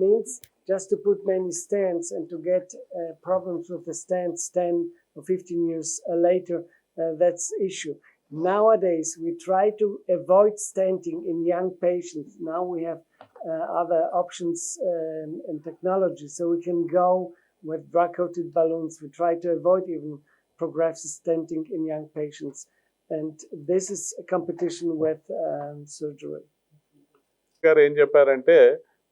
means just to put many stents and to get problems with the stents 10 or 15 years later. That's issue. Nowadays, we try to avoid stenting in young patients. Now we have other options and technology, so we can go with drug-coated balloons. We try to avoid even progressive stenting in young patients. And this is a competition with surgery. గారు ఏం చెప్పారంటే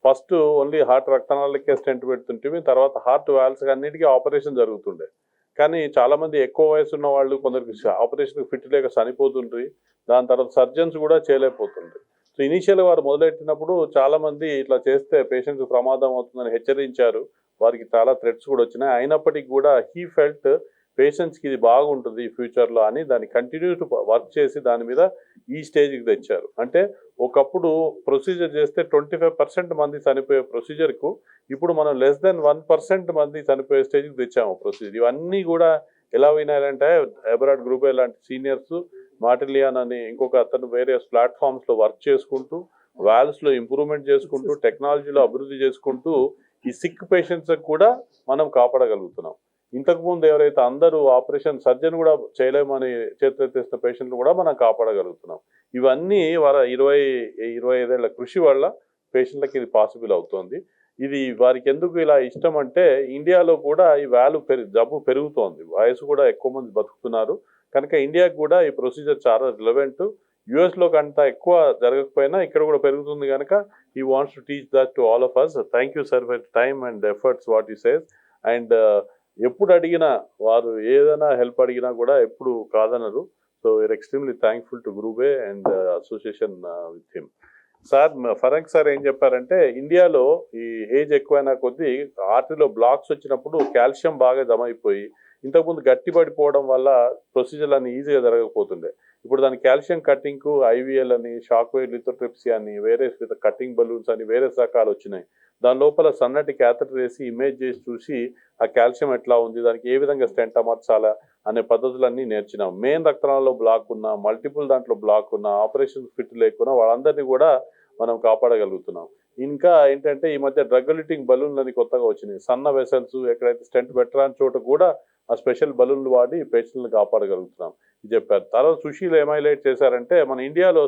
first only heart రక్తనాళాలకే stent పెడుతుంటే తర్వాత heart valves అన్నిటికీ operation జరుగుతుండే. కానీ చాలా మంది ఎక్కువ వయసు ఉన్న వాళ్ళు కొందరికి ఆపరేషన్ ఫిట్ లేక చనిపోతుండ్రి. దాని తర్వాత సర్జన్స్ కూడా చేయలేకపోతుండ్రి. సో ఇనీషియల్గా వారు మొదలెట్టినప్పుడు చాలా మంది ఇట్లా చేస్తే పేషెంట్స్ ప్రమాదం అవుతుందని హెచ్చరించారు. వారికి చాలా థ్రెట్స్ కూడా వచ్చినాయి. అయినప్పటికీ కూడా హీ ఫెల్ట్ పేషెంట్స్కి ఇది బాగుంటుంది ఫ్యూచర్లో అని దాన్ని కంటిన్యూ టు వర్క్ చేసి దాని మీద ఈ స్టేజ్కి తెచ్చారు. అంటే ఒకప్పుడు ప్రొసీజర్ చేస్తే 25% మంది చనిపోయే ప్రొసీజర్కు ఇప్పుడు మనం లెస్ దెన్ 1% మంది చనిపోయే స్టేజ్కి తెచ్చాము ప్రొసీజర్. ఇవన్నీ కూడా ఎలా వినారంటే ఎబరాడ్ గ్రూప్ లాంటి సీనియర్స్, మార్టిలియాన్ అని ఇంకొక అతను వేరే ప్లాట్ఫామ్స్లో వర్క్ చేసుకుంటూ, వాల్వ్స్లో ఇంప్రూవ్మెంట్ చేసుకుంటూ, టెక్నాలజీలో అభివృద్ధి చేసుకుంటూ ఈ సిక్ పేషెంట్స్కి కూడా మనం కాపాడగలుగుతున్నాం. ఇంతకుముందు ఎవరైతే అందరూ ఆపరేషన్ సర్జన్ కూడా చేయలేమని చేతులెత్తేసిన పేషెంట్లు కూడా మనం కాపాడగలుగుతున్నాం. ఇవన్నీ 25 ఏళ్ల కృషి వల్ల పేషెంట్లకి ఇది పాసిబుల్ అవుతుంది. ఇది వారికి ఎందుకు ఇలా ఇష్టం అంటే ఇండియాలో కూడా ఈ జబ్బు పెరుగుతోంది, వయసు కూడా ఎక్కువ మంది బతుకుతున్నారు కనుక ఇండియాకి కూడా ఈ ప్రొసీజర్ చాలా రిలవెంట్. యుఎస్లో కంట ఎక్కువ జరగకపోయినా ఇక్కడ కూడా పెరుగుతుంది కనుక he wants to teach that to all of us. Thank you sir for time and efforts what you says. And ఎప్పుడు అడిగినా వారు ఏదైనా హెల్ప్ అడిగినా కూడా ఎప్పుడు కాదనరు. So we're extremely thankful to గ్రూబే and association with him. Sir Frank sir ఏం చెప్పారంటే ఇండియాలో ఈ ఏజ్ ఎక్కువైనా కొద్దీ ఆర్టరీలో బ్లాక్స్ వచ్చినప్పుడు కాల్షియం బాగా జమ అయిపోయి ఇంతకుముందు గట్టి పడిపోవడం వల్ల ప్రొసీజర్లు అన్ని ఈజీగా జరగకపోతుండే. ఇప్పుడు దాని కాల్షియం కటింగ్కు ఐవీఎల్ అని, షాక్ వేవ్ లిథోట్రిప్సీ అని, వేరే కటింగ్ బలూన్స్ అని వేరే రకాలు వచ్చినాయి. దాని లోపల సన్నటి క్యాథెటర్ వేసి ఇమేజ్ చేసి చూసి ఆ కాల్షియం ఎట్లా ఉంది, దానికి ఏ విధంగా స్టెంట్ అమర్చాలా అనే పద్ధతులన్నీ నేర్చినాం. మెయిన్ రక్తనాళాల్లో బ్లాక్ ఉన్నా, మల్టిపుల్ దాంట్లో బ్లాక్ ఉన్నా, ఆపరేషన్ ఫిట్ లేకున్నా వాళ్ళందరినీ కూడా మనం కాపాడగలుగుతున్నాం. ఇంకా ఏంటంటే ఈ మధ్య డ్రగ్-ఎలిటింగ్ బలూన్లని కొత్తగా వచ్చినాయి. సన్న వెసల్స్ ఎక్కడైతే స్టెంట్ పెట్టరాని చోట కూడా ఆ స్పెషల్ బలూన్లు వాడి పేషెంట్లను కాపాడగలుగుతున్నాం ఇది చెప్పారు. తర్వాత సుశీల్ ఏం హైలైట్ చేశారంటే మన ఇండియాలో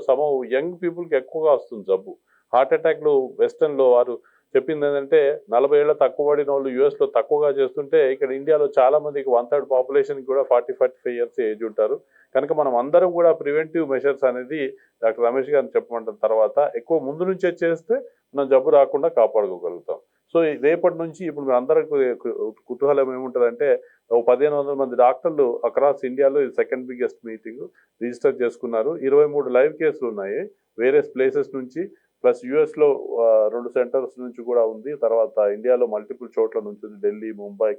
యంగ్ పీపుల్కి ఎక్కువగా వస్తుంది జబ్బు. హార్ట్ అటాక్లు వెస్టర్న్లో వారు చెప్పింది ఏంటంటే 40 ఏళ్ళ తక్కువ పడిన వాళ్ళు యూఎస్లో తక్కువగా చేస్తుంటే ఇక్కడ ఇండియాలో చాలా మందికి 1/3 పాపులేషన్కి కూడా 40-45 ఇయర్స్ ఏజ్ ఉంటారు. కనుక మనం అందరం కూడా ప్రివెంటివ్ మెషర్స్ అనేది డాక్టర్ రమేష్ గారిని చెప్పమంటాం. తర్వాత ఎక్కువ ముందు నుంచే చేస్తే మనం జబ్బు రాకుండా కాపాడుకోగలుగుతాం. సో రేపటి నుంచి ఇప్పుడు మీరు అందరికి కుతూహలం ఏముంటుందంటే 1500 మంది డాక్టర్లు అక్రాస్ ఇండియాలో ఇది సెకండ్ బిగ్గెస్ట్ మీటింగ్ రిజిస్టర్ చేసుకున్నారు. 23 లైవ్ కేసులు ఉన్నాయి వేరే ప్లేసెస్ నుంచి, ప్లస్ యుఎస్లో 2 సెంటర్స్ నుంచి కూడా ఉంది. తర్వాత ఇండియాలో మల్టిపుల్ చోట్ల నుంచి ఉంది, ఢిల్లీ, ముంబై,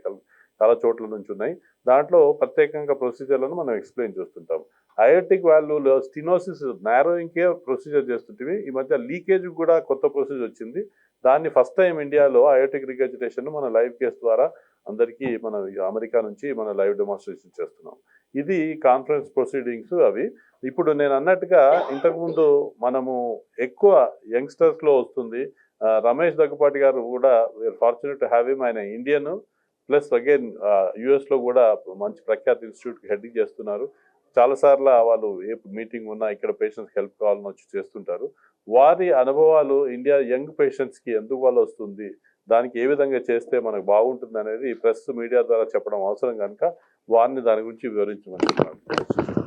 చాలా చోట్ల నుంచి ఉన్నాయి. దాంట్లో ప్రత్యేకంగా ప్రొసీజర్లను మనం ఎక్స్ప్లెయిన్ చేస్తుంటాం. అయోటిక్ వాల్వ్లో స్టినోసిస్ నారోయింగ్కే ప్రొసీజర్ చేస్తుంటే ఈ మధ్య లీకేజ్ కూడా కొత్త ప్రొసీజర్ వచ్చింది. దాన్ని ఫస్ట్ టైం ఇండియాలో అయోటిక్ రిగర్జిటేషన్ మన లైవ్ కేసు ద్వారా అందరికీ మన అమెరికా నుంచి మన లైవ్ డెమాన్స్ట్రేషన్ చేస్తున్నాం. ఇది కాన్ఫరెన్స్ ప్రొసీడింగ్స్ అవి. ఇప్పుడు నేను అన్నట్టుగా ఇంతకుముందు మనము ఎక్కువ యంగ్స్టర్స్లో వస్తుంది. రమేష్ దగ్గుపాటి గారు కూడా ఫార్చునేట్ టు హ్యావ్ హిమ్. ఆయన ఇండియన్ ప్లస్ అగైన్ యుఎస్లో కూడా మంచి ప్రఖ్యాత ఇన్స్టిట్యూట్కి హెడ్డింగ్ చేస్తున్నారు. చాలాసార్లు వాళ్ళు ఏ మీటింగ్ ఉన్నా ఇక్కడ పేషెంట్స్కి హెల్ప్ కావాలని వచ్చి చేస్తుంటారు. వారి అనుభవాలు ఇండియా యంగ్ పేషెంట్స్కి ఎందుకు వల్ల వస్తుంది, దానికి ఏ విధంగా చేస్తే మనకు బాగుంటుంది అనేది ప్రెస్ మీడియా ద్వారా చెప్పడం అవసరం కనుక వారిని దాని గురించి వివరించమని